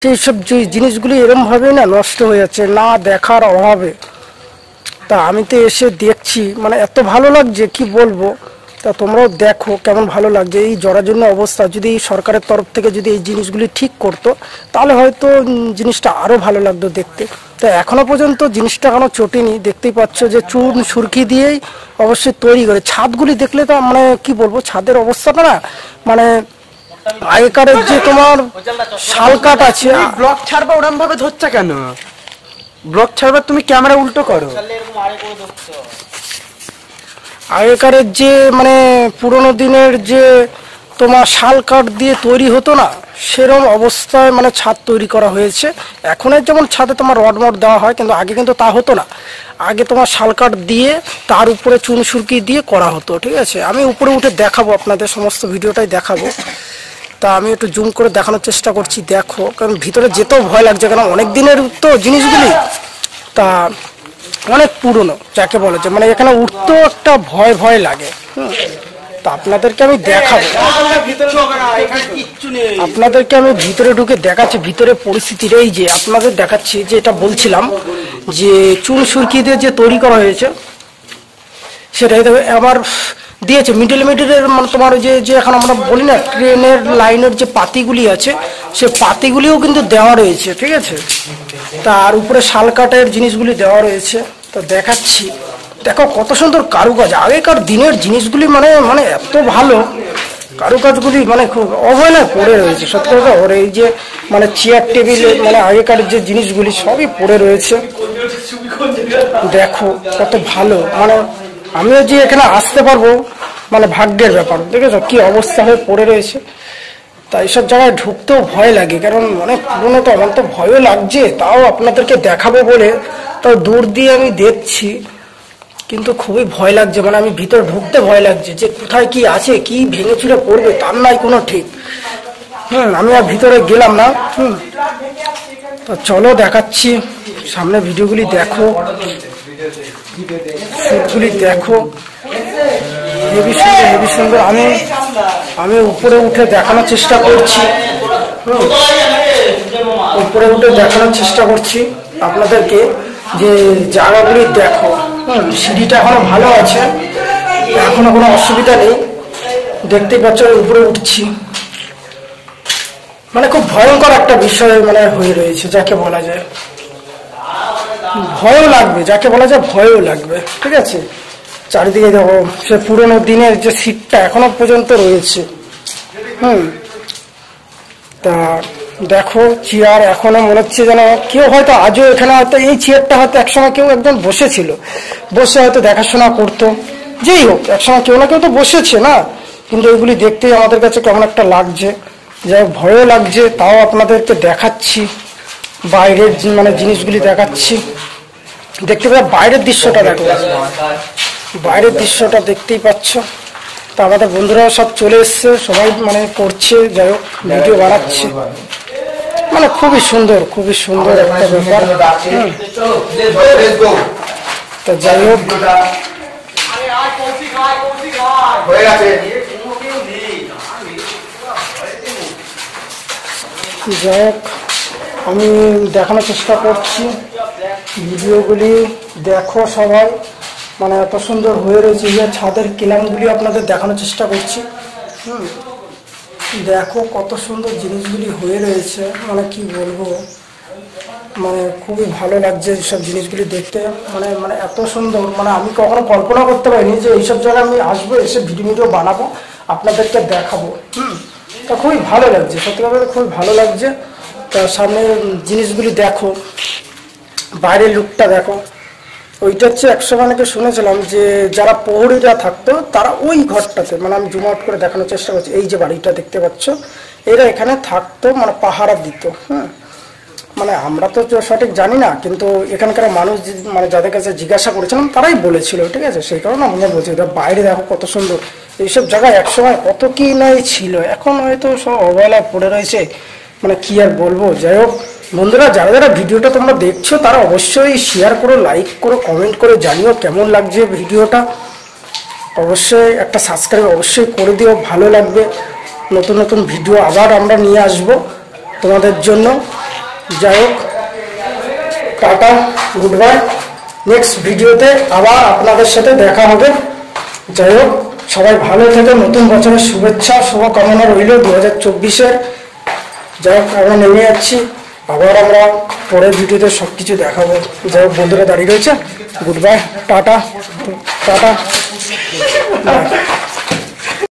সেই সব জিনিসগুলি এরকমভাবে না নষ্ট হয়ে যাচ্ছে না দেখার অভাবে। তা আমি তো এসে দেখছি, মানে এত ভালো লাগছে কি বলবো। তা তোমরাও দেখো কেমন ভালো লাগছে। এই জরাজীর্ণ অবস্থা যদি সরকারের তরফ থেকে যদি এই জিনিসগুলি ঠিক করতো তাহলে হয়তো জিনিসটা আরও ভালো লাগতো দেখতে। তা এখনো পর্যন্ত জিনিসটা এখনো চটেনি। দেখতেই পাচ্ছ যে চুন সুরকি দিয়েই অবশ্যই তৈরি করে। ছাদগুলি দেখলে তো মানে কি বলবো, ছাদের অবস্থাটা না মানে আগেকারের যে তোমার শাল কাঠ আছে। ব্লক ছাড়বা ওরম ভাবে ধরছে কেন? ব্লক ছাড়বা, তুমি ক্যামেরা উল্টো করো। আগেকারের যে মানে পুরোনো দিনের যে তোমার শাল কাঠ দিয়ে তৈরি হতো না, সেরকম অবস্থায় মানে ছাদ তৈরি করা হয়েছে। এখনের যেমন ছাদে তোমার রডমড দেওয়া হয়, কিন্তু আগে কিন্তু তা হতো না। আগে তোমার শাল কাঠ দিয়ে তার উপরে চুন সুরকি দিয়ে করা হতো। ঠিক আছে, আমি উপরে উঠে দেখাবো আপনাদের, সমস্ত ভিডিওটাই দেখাবো। তা আমি একটু জুম করে দেখানোর চেষ্টা করছি। দেখো, কারণ ভিতরে যেতেও ভয় লাগছে, কারণ অনেক দিনের তো জিনিসগুলি, তা অনেক পুরনো যাকে বলে যে মানে এখানে উঠতেও একটা ভয় ভয় লাগে। তা আপনাদেরকে আমি দেখাবো, আপনাদেরকে আমি ভিতরে ঢুকে দেখাচ্ছি ভিতরে পরিস্থিতির। এই যে আপনাদের দেখাচ্ছি, যে এটা বলছিলাম যে চুন সুরকি দিয়ে যে তৈরি করা হয়েছে সেটাই আবার দিয়েছে মিডিল মানে তোমার যে যে এখন আমরা বলি না ট্রেনের লাইনের যে পাতিগুলি আছে, সে পাতিগুলিও কিন্তু দেওয়া রয়েছে। ঠিক আছে, তার উপরে শাল কাঠের জিনিসগুলি দেওয়া রয়েছে। তো দেখাচ্ছি, দেখো কত সুন্দর কারুকাজ। আগেকার দিনের জিনিসগুলি মানে মানে এত ভালো কারুকাজগুলি, মানে খুব অবহেলায় পড়ে রয়েছে সত্যি কথা। ওর এই যে মানে চেয়ার টেবিল, মানে আগেকার যে জিনিসগুলি সবই পড়ে রয়েছে। দেখো কত ভালো, মানে আমিও যে এখানে আসতে পারবো মানে ভাগ্যের ব্যাপার। দেখেছো কি অবস্থা হয়ে পড়ে রয়েছে। তা এইসব জায়গায় ঢুকতেও ভয় লাগে, কারণ অনেক পুরোনো তো, আমার তো ভয়ও লাগছে। তাও আপনাদেরকে দেখাবো বলে তাও দূর দিয়ে আমি দেখছি, কিন্তু খুবই ভয় লাগছে। মানে আমি ভিতরে ঢুকতে ভয় লাগছে, যে কোথায় কি আছে, কি ভেঙে চুরে পড়বে তার নাই কোনো ঠিক। আমি আর ভিতরে গেলাম না। তো চলো দেখাচ্ছি, সামনে ভিডিওগুলি দেখো, শুটগুলি দেখো, হেভি সুন্দর হেভি সুন্দর। আমি উপরে উঠে দেখানোর চেষ্টা করছি, উপরে উঠে দেখানোর চেষ্টা করছি আপনাদেরকে যে জায়গাগুলি দেখো। সিঁড়িটা এখনো ভালো আছে, এখনো কোনো অসুবিধা নেই। দেখতেই পাচ্ছ উপরে উঠছি, মানে খুব ভয়ঙ্কর একটা বিষয় মানে হয়ে রয়েছে যাকে বলা যায়। ভয়ও লাগবে, যাকে বলা যায় ভয়ও লাগবে। ঠিক আছে, চারিদিকে দেখো সে পুরোনো দিনের যে সিটটা এখনো পর্যন্ত রয়েছে। তা দেখো চেয়ার এখনো মনে হচ্ছে যেন কেউ হয়তো আজও এখানে হয়তো এই চেয়ারটা হয়তো একসময় কেউ একজন বসেছিল, বসে হয়তো দেখাশোনা করতো। যেই হোক, একসময় কেউ না কেউ তো বসেছে না। কিন্তু এগুলি দেখতেই আমাদের কাছে কেমন একটা লাগছে, যাই হোক ভয়ও লাগছে। তাও আপনাদেরকে দেখাচ্ছি, বাইরের মানে জিনিসগুলি দেখাচ্ছি। দেখতে পাচ্ছ বাইরের দৃশ্যটা, দেখো বাইরের দৃশ্যটা দেখতেই পাচ্ছ। তা আমাদের বন্ধুরাও সব চলে এসছে, সবাই মানে করছে, যাই হোক ভিডিও বানাচ্ছে। মানে খুবই সুন্দর একটা ব্যাপার। তো যাই হোক, যাই হোক আমি দেখানোর চেষ্টা করছি, ভিডিওগুলি দেখো সবাই। মানে এত সুন্দর হয়ে রয়েছে, যে ছাদের কিলামগুলি আপনাদের দেখানোর চেষ্টা করছি। দেখো কত সুন্দর জিনিসগুলি হয়ে রয়েছে, মানে কি বলবো, মানে খুবই ভালো লাগছে এইসব জিনিসগুলি দেখতে। মানে মানে এত সুন্দর, মানে আমি কখনো কল্পনা করতে পারিনি যে এইসব জায়গায় আমি আসবো, এসে ভিডিও বানাবো, আপনাদেরকে দেখাবো। তা খুবই ভালো লাগছে, সত্যি কথা খুবই ভালো লাগছে। তা সামনে জিনিসগুলি দেখো, বাইরের লুকটা দেখো। ওইটা হচ্ছে একসময় অনেকে শুনেছিলাম যে যারা প্রহরীরা থাকতো তারা ওই ঘরটাতে, মানে আমি জুম আউট করে দেখানোর চেষ্টা করছি, এই যে বাড়িটা দেখতে পাচ্ছ, এরা এখানে থাকতো, মানে পাহারা দিত। মানে আমরা তো সঠিক জানি না, কিন্তু এখানকার মানুষ মানে যাদের কাছে জিজ্ঞাসা করেছিলাম তারাই বলেছিল। ঠিক আছে, সেই কারণে আমরা বলছি। বাইরে দেখো কত সুন্দর, এইসব জায়গায় একসময় কত কি নাই ছিল, এখন হয়তো সব অবহেলায় পড়ে রয়েছে, মানে কি আর বলবো। যাই হোক বন্ধুরা, যারা যারা ভিডিওটা তোমরা দেখছো তারা অবশ্যই শেয়ার করো, লাইক করো, কমেন্ট করে জানিও কেমন লাগছে ভিডিওটা। অবশ্যই একটা সাবস্ক্রাইব অবশ্যই করে দিও, ভালো লাগবে। নতুন নতুন ভিডিও আবার আমরা নিয়ে আসবো তোমাদের জন্য। যাই হোক, টাটা, গুড বাই। নেক্সট ভিডিওতে আবার আপনাদের সাথে দেখা হবে। যাই হোক, সবাই ভালো থেকে, নতুন বছরের শুভেচ্ছা শুভকামনা রইল 2024-এর। যাই হোক, আমরা নেমে যাচ্ছি, আবার আমরা পরের ভিডিওতে সব কিছু দেখাবো। যাই হোক, বন্ধুরা দাঁড়িয়ে রয়েছে। Good bye, tata tata.